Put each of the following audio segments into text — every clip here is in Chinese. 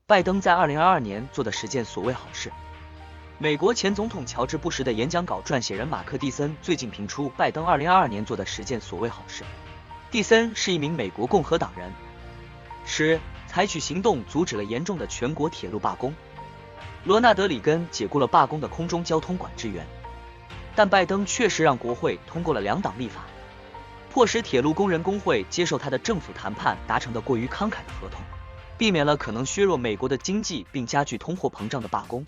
拜登在2022年做的10件所谓好事。美国前总统乔治·布什的演讲稿撰写人马克·蒂森最近评出拜登2022年做的10件所谓好事。蒂森是一名美国共和党人，采取行动阻止了严重的全国铁路罢工。罗纳德·里根解雇了罢工的空中交通管制员，但拜登确实让国会通过了2党立法，迫使铁路工人工会接受他的政府谈判达成的过于慷慨的合同，避免了可能削弱美国的经济并加剧通货膨胀的罢工。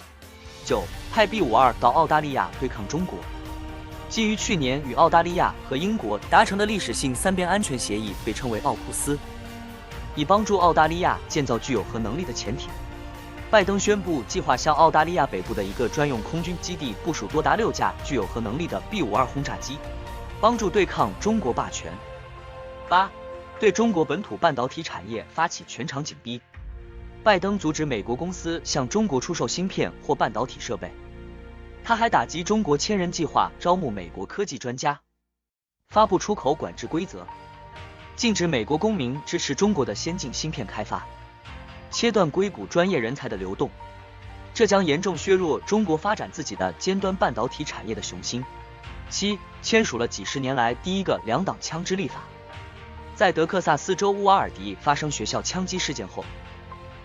9. 派 B-52到澳大利亚对抗中国。基于去年与澳大利亚和英国达成的历史性3边安全协议，被称为奥库斯，以帮助澳大利亚建造具有核能力的潜艇。拜登宣布计划向澳大利亚北部的一个专用空军基地部署多达6架具有核能力的 B-52轰炸机，帮助对抗中国霸权。8. 对中国本土半导体产业发起全场紧逼。拜登阻止美国公司向中国出售芯片或半导体设备。他还打击中国千人计划招募美国科技专家，发布出口管制规则，禁止美国公民支持中国的先进芯片开发，切断硅谷专业人才的流动，这将严重削弱中国发展自己的尖端半导体产业的雄心。7. 签署了几十年来第一个2党枪支立法。在德克萨斯州乌瓦尔迪发生学校枪击事件后，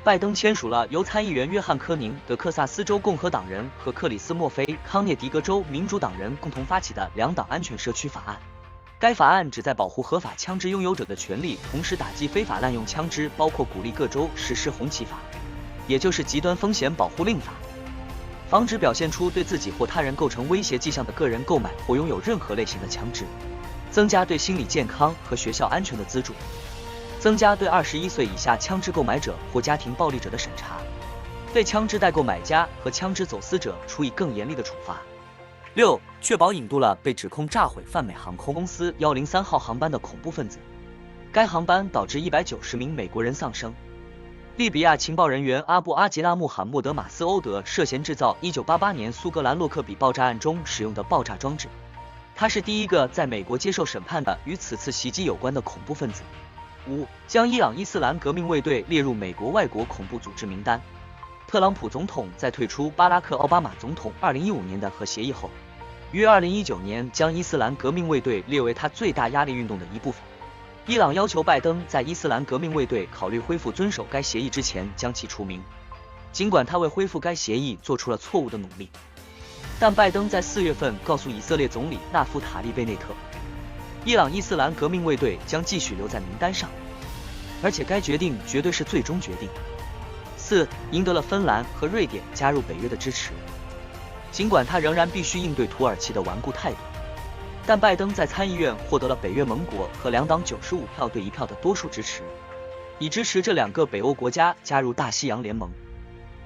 拜登签署了由参议员约翰·科宁、德克萨斯州共和党人和克里斯·墨菲、康涅狄格州民主党人共同发起的2党安全社区法案。该法案旨在保护合法枪支拥有者的权利，同时打击非法滥用枪支，包括鼓励各州实施红旗法，也就是极端风险保护令法，防止表现出对自己或他人构成威胁迹象的个人购买或拥有任何类型的枪支，增加对心理健康和学校安全的资助，增加对21岁以下枪支购买者或家庭暴力者的审查，对枪支代购买家和枪支走私者处以更严厉的处罚。6. 确保引渡了被指控炸毁泛美航空公司103号航班的恐怖分子，该航班导致190名美国人丧生。利比亚情报人员阿布阿吉拉穆罕默德马斯欧德涉嫌制造1988年苏格兰洛克比爆炸案中使用的爆炸装置，他是第一个在美国接受审判的与此次袭击有关的恐怖分子。5. 将伊朗伊斯兰革命卫队列入美国外国恐怖组织名单。特朗普总统在退出巴拉克奥巴马总统2015年的核协议后，于2019年将伊斯兰革命卫队列为他最大压力运动的一部分。伊朗要求拜登在伊斯兰革命卫队考虑恢复遵守该协议之前将其除名，尽管他为恢复该协议做出了错误的努力，但拜登在4月份告诉以色列总理纳夫塔利·贝内特，伊朗伊斯兰革命卫队将继续留在名单上，而且该决定绝对是最终决定。4. 赢得了芬兰和瑞典加入北约的支持，尽管他仍然必须应对土耳其的顽固态度，但拜登在参议院获得了北约盟国和2党95票对1票的多数支持，以支持这2个北欧国家加入大西洋联盟。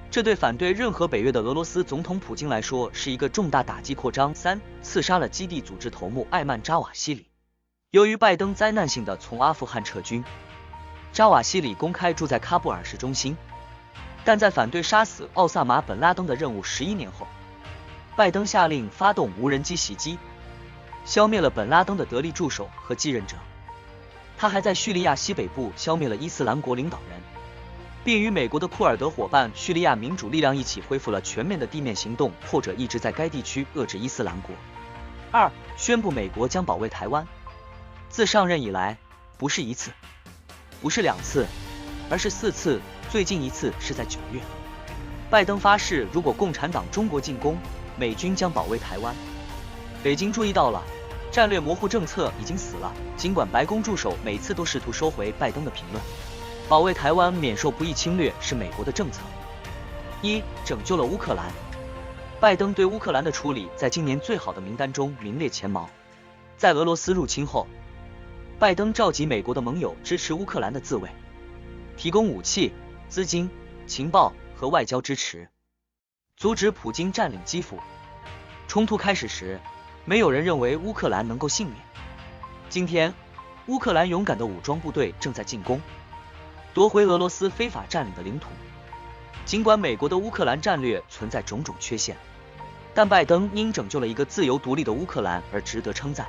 这对反对任何北约的俄罗斯总统普京来说是一个重大打击扩张。3. 刺杀了基地组织头目艾曼扎瓦西里。由于拜登灾难性的从阿富汗撤军，扎瓦西里公开住在喀布尔市中心，但在反对杀死奥萨马·本·拉登的任务11年后，拜登下令发动无人机袭击，消灭了本·拉登的得力助手和继任者。他还在叙利亚西北部消灭了伊斯兰国领导人，并与美国的库尔德伙伴叙利亚民主力量一起恢复了全面的地面行动，或者一直在该地区遏制伊斯兰国。2. 宣布美国将保卫台湾。自上任以来，不是1次，不是2次，而是4次，最近一次是在9月。拜登发誓，如果共产党中国进攻，美军将保卫台湾。北京注意到了，战略模糊政策已经死了，尽管白宫助手每次都试图收回拜登的评论。保卫台湾免受不义侵略是美国的政策。1. 拯救了乌克兰。拜登对乌克兰的处理在今年最好的名单中名列前茅。在俄罗斯入侵后，拜登召集美国的盟友支持乌克兰的自卫，提供武器、资金、情报和外交支持，阻止普京占领基辅。冲突开始时，没有人认为乌克兰能够幸免。今天，乌克兰勇敢的武装部队正在进攻，夺回俄罗斯非法占领的领土。尽管美国的乌克兰战略存在种种缺陷，但拜登因拯救了一个自由独立的乌克兰而值得称赞。